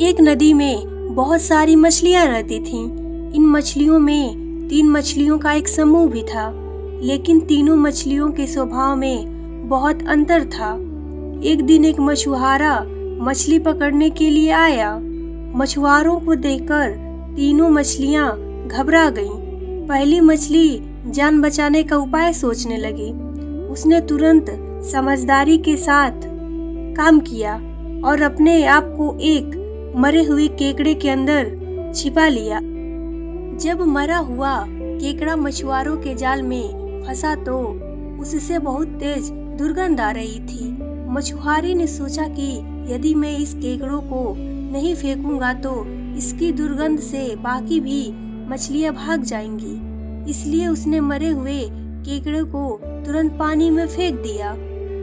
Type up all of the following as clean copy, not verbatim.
एक नदी में बहुत सारी मछलियां रहती थीं। इन मछलियों में 3 मछलियों का एक समूह भी था, लेकिन तीनों मछलियों के स्वभाव में बहुत अंतर था। एक दिन एक मछुआरा मछली पकड़ने के लिए आया। मछुआरों को देखकर तीनों मछलियां घबरा गईं। पहली मछली जान बचाने का उपाय सोचने लगी। उसने तुरंत समझदारी के साथ काम किया और अपने आप को एक मरे हुए केकड़े के अंदर छिपा लिया। जब मरा हुआ केकड़ा मछुआरों के जाल में फंसा तो उससे बहुत तेज दुर्गंध आ रही थी। मछुआरे ने सोचा कि यदि मैं इस केकड़ों को नहीं फेंकूंगा तो इसकी दुर्गंध से बाकी भी मछलियां भाग जाएंगी। इसलिए उसने मरे हुए केकड़े को तुरंत पानी में फेंक दिया।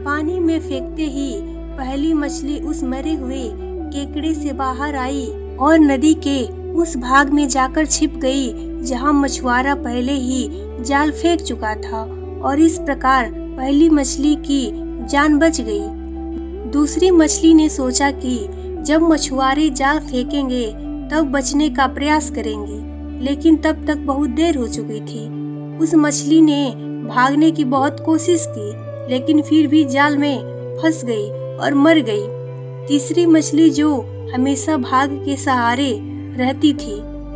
पानी में फेंकते ही पहली मछली उस मरे हुए केकड़े से बाहर आई और नदी के उस भाग में जाकर छिप गई जहां मछुआरा पहले ही जाल फेंक चुका था, और इस प्रकार पहली मछली की जान बच गई। दूसरी मछली ने सोचा कि जब मछुआरे जाल फेंकेंगे तब बचने का प्रयास करेंगी, लेकिन तब तक बहुत देर हो चुकी थी। उस मछली ने भागने की बहुत कोशिश की, लेकिन फिर भी जाल में फंस गई और मर गई। तीसरी मछली जो हमेशा भाग के सहारे रहती थी,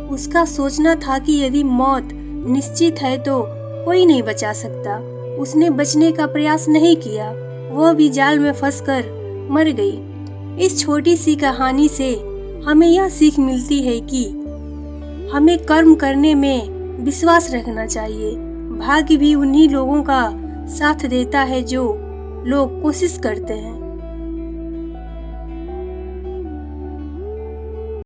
उसका सोचना था कि यदि मौत निश्चित है तो कोई नहीं बचा सकता। उसने बचने का प्रयास नहीं किया, वह भी जाल में फंसकर मर गई। इस छोटी सी कहानी से हमें यह सीख मिलती है कि हमें कर्म करने में विश्वास रखना चाहिए। भाग्य भी उन्हीं लोगों का साथ देता है जो लोग कोशिश करते हैं।